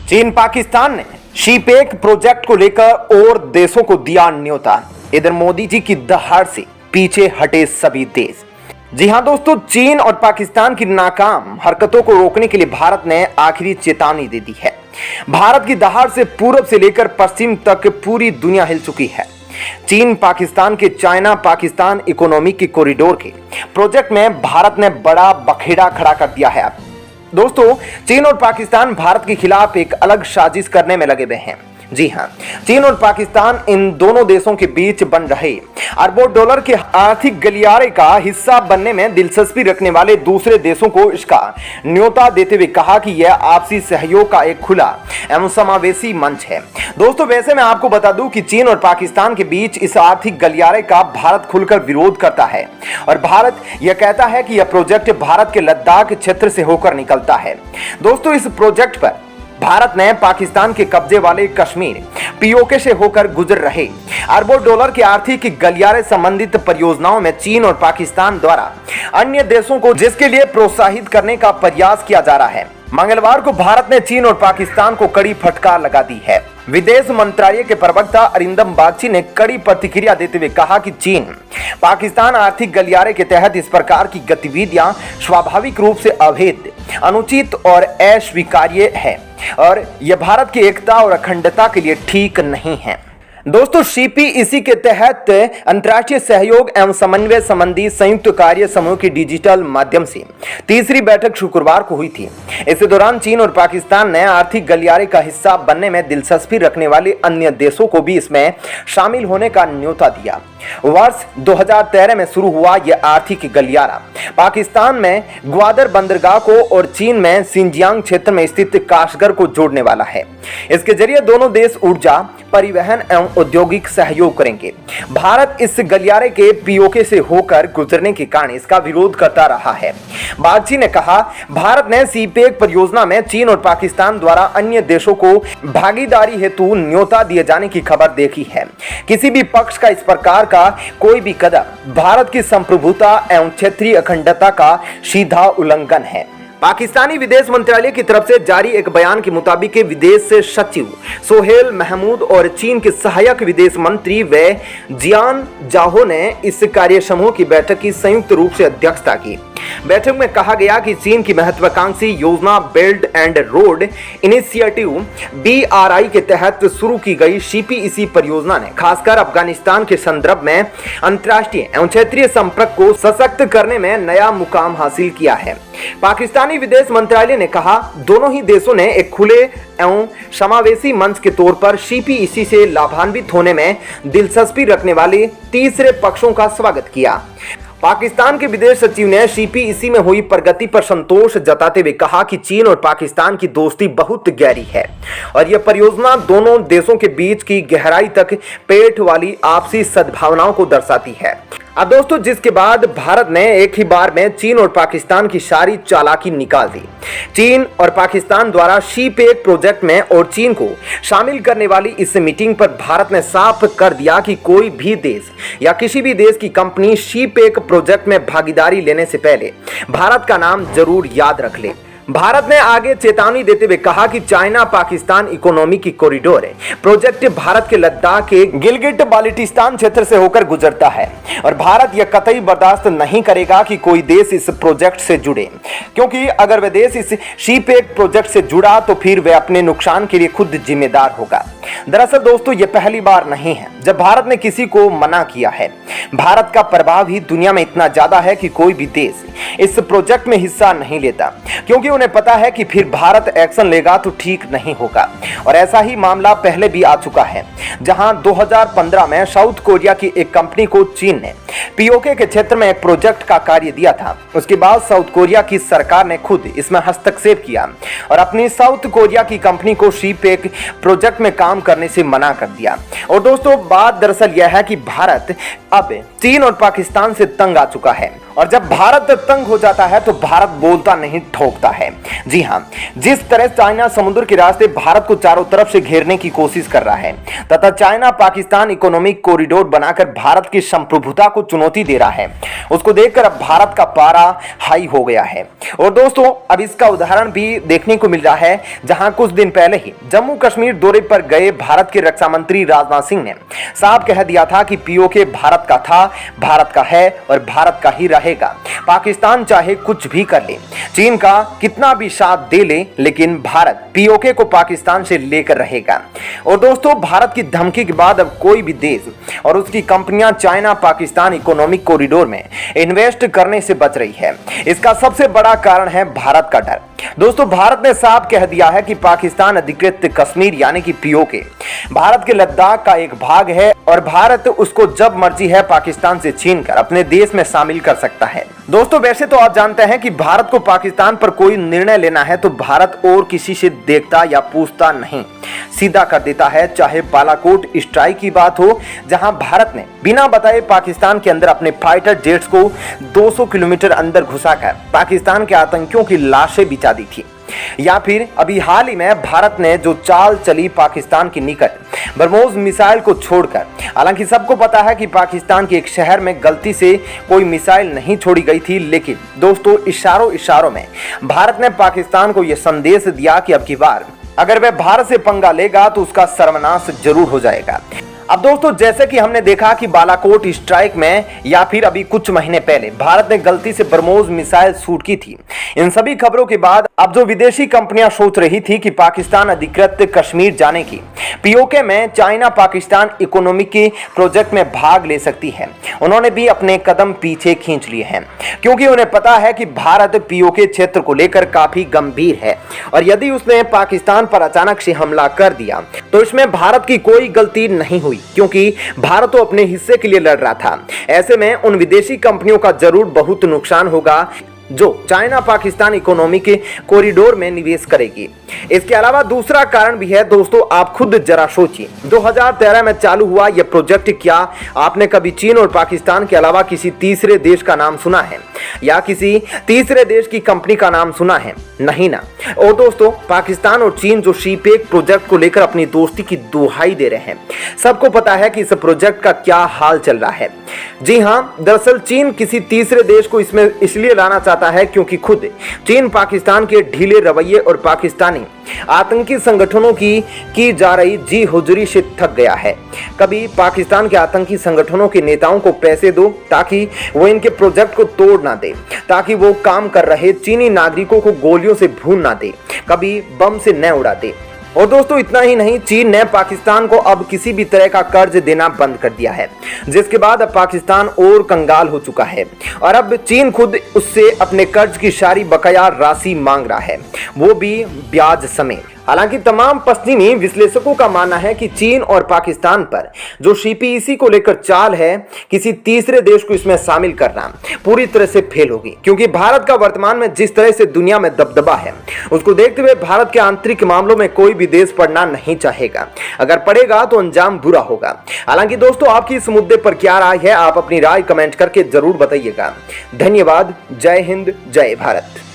चीन पाकिस्तान ने शीपेक प्रोजेक्ट को लेकर और देशों को दिया न्योता। इधर मोदी जी की दहाड़ से पीछे हटे सभी देश। जी हां दोस्तों, चीन और पाकिस्तान की नाकाम हरकतों को रोकने के लिए भारत ने आखिरी चेतावनी दे दी है। भारत की दहाड़ से पूर्व से लेकर पश्चिम तक पूरी दुनिया हिल चुकी है। चीन पाकिस्तान के चाइना पाकिस्तान इकोनॉमिक कॉरिडोर के प्रोजेक्ट में भारत ने बड़ा बखेड़ा खड़ा कर दिया है। दोस्तों, चीन और पाकिस्तान भारत के खिलाफ एक अलग साजिश करने में लगे हुए हैं। जी हां, चीन और पाकिस्तान इन दोनों देशों के बीच बन रहे अरबों डॉलर के आर्थिक गलियारे का हिस्सा बनने में दिलचस्पी रखने वाले दूसरे देशों को इसका न्योता देते हुए कहा कि यह आपसी सहयोग का एक खुला एवं समावेशी मंच है। दोस्तों, वैसे मैं आपको बता दूं कि चीन और पाकिस्तान के बीच इस आर्थिक गलियारे का भारत खुलकर विरोध करता है और भारत यह कहता है कि यह प्रोजेक्ट भारत के लद्दाख क्षेत्र से होकर निकलता है। दोस्तों, इस प्रोजेक्ट पर भारत ने पाकिस्तान के कब्जे वाले कश्मीर पीओके से होकर गुजर रहे अरबों डॉलर के आर्थिक गलियारे संबंधित परियोजनाओं में चीन और पाकिस्तान द्वारा अन्य देशों को जिसके लिए प्रोत्साहित करने का प्रयास किया जा रहा है। मंगलवार को भारत ने चीन और पाकिस्तान को कड़ी फटकार लगा दी है। विदेश मंत्रालय के प्रवक्ता अरिंदम बागची ने कड़ी प्रतिक्रिया देते हुए कहा कि चीन पाकिस्तान आर्थिक गलियारे के तहत इस प्रकार की गतिविधियां स्वाभाविक रूप से अवैध, अनुचित और अस्वीकार्य है और यह भारत की एकता और अखंडता के लिए ठीक नहीं है। दोस्तों, सीपीईसी के तहत अंतर्राष्ट्रीय सहयोग एवं समन्वय संबंधी संयुक्त कार्य समूह की डिजिटल माध्यम से तीसरी बैठक शुक्रवार को हुई थी। इस दौरान चीन और पाकिस्तान ने आर्थिक गलियारे का हिस्सा बनने में दिलचस्पी रखने वाले अन्य देशों को भी इसमें शामिल होने का न्योता दिया। वर्ष 2013 में शुरू हुआ यह आर्थिक गलियारा पाकिस्तान में ग्वादर बंदरगाह को और चीन में सिंजियांग क्षेत्र में स्थित काशगर को जोड़ने वाला है। इसके जरिए दोनों देश ऊर्जा, परिवहन एवं औद्योगिक सहयोग करेंगे। भारत इस गलियारे के पीओके से होकर गुजरने के कारण इसका विरोध करता रहा है। बागची ने कहा, भारत ने सीपेक परियोजना में चीन और पाकिस्तान द्वारा अन्य देशों को भागीदारी हेतु न्योता दिए जाने की खबर देखी है। किसी भी पक्ष का इस प्रकार का कोई भी कदम भारत की संप्रभुता एवं क्षेत्रीय अखंडता का सीधा उल्लंघन है। पाकिस्तानी विदेश मंत्रालय की तरफ से जारी एक बयान के मुताबिक विदेश सचिव सोहेल महमूद और चीन के सहायक विदेश मंत्री वे जियान जाहो ने इस कार्य समूह की बैठक की संयुक्त रूप से अध्यक्षता की। बैठक में कहा गया कि चीन की महत्वाकांक्षी योजना belt and road initiative BRI के तहत शुरू की गई सीपीईसी परियोजना ने खासकर अफगानिस्तान के संदर्भ में अंतर्राष्ट्रीय एवं क्षेत्रीय संपर्क को सशक्त करने में नया मुकाम हासिल किया है। पाकिस्तानी विदेश मंत्रालय ने कहा, दोनों ही देशों ने एक खुले एवं समावेशी मंच के तौर पर सीपीईसी से लाभान्वित होने में दिलचस्पी रखने वाले तीसरे पक्षों का स्वागत किया। पाकिस्तान के विदेश सचिव ने सीपीईसी में हुई प्रगति पर संतोष जताते हुए कहा कि चीन और पाकिस्तान की दोस्ती बहुत गहरी है और यह परियोजना दोनों देशों के बीच की गहराई तक पेट वाली आपसी सद्भावनाओं को दर्शाती है। अब दोस्तों, जिसके बाद भारत ने एक ही बार में चीन और पाकिस्तान की सारी चालाकी निकाल दी। चीन और पाकिस्तान द्वारा शीपेक प्रोजेक्ट में और चीन को शामिल करने वाली इस मीटिंग पर भारत ने साफ कर दिया कि कोई भी देश या किसी भी देश की कंपनी शीपेक प्रोजेक्ट में भागीदारी लेने से पहले भारत का नाम जरूर याद रख ले। भारत ने आगे चेतावनी देते हुए कहा कि China Pakistan economic corridor project Bharat के लद्दाख के गिलगिट बाल्टिस्तान क्षेत्र से होकर गुजरता है और भारत यह कतई बर्दाश्त नहीं करेगा कि कोई देश इस प्रोजेक्ट से जुड़े, क्योंकि अगर वह देश इस शीपेक प्रोजेक्ट से जुड़ा तो फिर वह अपने नुकसान के लिए खुद जिम्मेदार होगा। दरअसल दोस्तों, यह पहली बार नहीं है जब भारत ने किसी को मना किया है। भारत का प्रभाव ही दुनिया में इतना ज्यादा है कि कोई भी देश इस प्रोजेक्ट में हिस्सा नहीं लेता, क्योंकि उन्हें पता है कि फिर भारत एक्शन लेगा तो ठीक नहीं होगा। और ऐसा ही मामला पहले भी आ चुका है, जहां 2015 में साउथ कोरिया की एक कंपनी को चीन ने पीओके के क्षेत्र में एक प्रोजेक्ट का कार्य दिया था। उसके बाद साउथ कोरिया की सरकार ने खुद इसमें हस्तक्षेप किया और अपनी साउथ कोरिया की कंपनी को शीपेक प्रोजेक्ट में काम करने से मना कर दिया। और दोस्तों, बात दरअसल यह है कि भारत अब चीन और पाकिस्तान से तंग आ चुका है और जब भारत तंग हो जाता है तो भारत बोलता नहीं ठोकता है। जी हां, जिस तरह चाइना समुद्र के रास्ते भारत को चारों तरफ से घेरने की कोशिश कर रहा है तथा चाइना पाकिस्तान इकोनॉमिक कॉरिडोर बनाकर भारत की संप्रभुता को चुनौती दे रहा है, उसको देखकर अब भारत का पारा हाई हो गया है। और दोस्तों अब इसका उदाहरण भी देखने को मिल रहा है, जहां कुछ दिन पहले ही जम्मू कश्मीर दौरे पर गए भारत के रक्षा मंत्री राजनाथ सिंह ने साफ कह दिया था कि पीओके भारत का था, भारत का है और भारत का ही रहेगा। पाकिस्तान चाहे कुछ भी कर ले, चीन का कितना भी साथ दे ले, लेकिन भारत पीओके को पाकिस्तान से लेकर रहेगा। और दोस्तों भारत की धमकी के बाद अब कोई भी देश और उसकी कंपनियां चाइना पाकिस्तान इकोनॉमिक कॉरिडोर में इन्वेस्ट करने से बच रही है। इसका सबसे बड़ा कारण है भारत का डर। दोस्तों भारत ने साफ कह दिया है कि पाकिस्तान अधिकृत कश्मीर यानी कि पीओके भारत के लद्दाख का एक भाग है और भारत उसको जब मर्जी है पाकिस्तान से छीनकर अपने देश में शामिल कर सकता है। दोस्तों वैसे तो आप जानते हैं कि भारत को पाकिस्तान पर कोई निर्णय लेना है तो भारत और किसी से देखता या पूछता नहीं, सीधा कर देता है। चाहे बालाकोट स्ट्राइक की बात हो, जहां भारत ने बिना बताए पाकिस्तान के अंदर अपने फाइटर जेट्स को 200 किलोमीटर अंदर घुसाकर पाकिस्तान के आतंकियों की लाशें बिछा दी थी, या फिर अभी हाल ही में भारत ने जो चाल चली पाकिस्तान के निकट ब्रह्मोस मिसाइल को छोड़कर। हालांकि सबको पता है कि पाकिस्तान के एक शहर में गलती से कोई मिसाइल नहीं छोड़ी गई थी, लेकिन दोस्तों इशारों में भारत ने पाकिस्तान को यह संदेश दिया कि अब की बार अगर वह भारत से पंगा लेगा तो उसका सर्वनाश जरूर हो जाएगा। अब दोस्तों जैसे कि हमने देखा कि बालाकोट स्ट्राइक में या फिर अभी कुछ महीने पहले भारत ने गलती से ब्रह्मोस मिसाइल शूट की थी, इन सभी खबरों के बाद अब जो विदेशी कंपनियां सोच रही थी कि पाकिस्तान अधिकृत कश्मीर जाने की पीओके में चाइना पाकिस्तान इकोनॉमिक प्रोजेक्ट में भाग ले सकती है, उन्होंने भी अपने कदम पीछे खींच लिए हैं, क्योंकि उन्हें पता है कि भारत पीओके क्षेत्र को लेकर काफी गंभीर है और यदि उसने पाकिस्तान पर अचानक से हमला कर दिया तो इसमें भारत की कोई गलती नहीं हुई, क्योंकि भारत तो अपने हिस्से के लिए लड़ रहा था। ऐसे में उन विदेशी कंपनियों का जरूर बहुत नुकसान होगा जो चाइना पाकिस्तान इकोनॉमिक कॉरिडोर में निवेश करेगी। इसके अलावा दूसरा कारण भी है दोस्तों, आप खुद जरा सोचिए 2013 में चालू हुआ यह प्रोजेक्ट, क्या आपने कभी चीन और पाकिस्तान के अलावा किसी तीसरे देश का नाम सुना है या किसी तीसरे देश की कंपनी का नाम सुना है? नहीं ना। और दोस्तों पाकिस्तान और चीन जो शीपेक प्रोजेक्ट को लेकर अपनी दोस्ती की दुहाई दे रहे हैं, सबको पता है कि इस प्रोजेक्ट का क्या हाल चल रहा है। जी हां, दरअसल चीन किसी तीसरे देश को इसमें इसलिए लाना चाहता है क्योंकि खुद चीन पाकिस्तान के ढीले रवैये और पाकिस्तानी आतंकी संगठनों की जा रही जी हुजूरी से थक गया है। कभी पाकिस्तान के आतंकी संगठनों के नेताओं को पैसे दो ताकि वो इनके प्रोजेक्ट को तोड़ ना दे, ताकि वो काम कर रहे चीनी नागरिकों को गोलियों से भून ना दे, कभी बम से न उड़ा दे। और दोस्तों इतना ही नहीं, चीन ने पाकिस्तान को अब किसी भी तरह का कर्ज देना बंद कर दिया है, जिसके बाद अब पाकिस्तान और कंगाल हो चुका है और अब चीन खुद उससे अपने कर्ज की सारी बकाया राशि मांग रहा है, वो भी ब्याज समेत। हालांकि तमाम पश्चिमी विश्लेषकों का मानना है कि चीन और पाकिस्तान पर जो सीपीईसी को लेकर चाल है, किसी तीसरे देश को इसमें शामिल करना पूरी तरह से फेल होगी, क्योंकि भारत का वर्तमान में जिस तरह से दुनिया में दबदबा है, उसको देखते हुए भारत के आंतरिक मामलों में कोई भी देश पड़ना नहीं चाहेगा। अगर पड़ेगा तो अंजाम बुरा होगा। हालांकि दोस्तों आपकी इस मुद्दे पर क्या राय है, आप अपनी राय कमेंट करके जरूर बताइएगा। धन्यवाद। जय हिंद, जय भारत।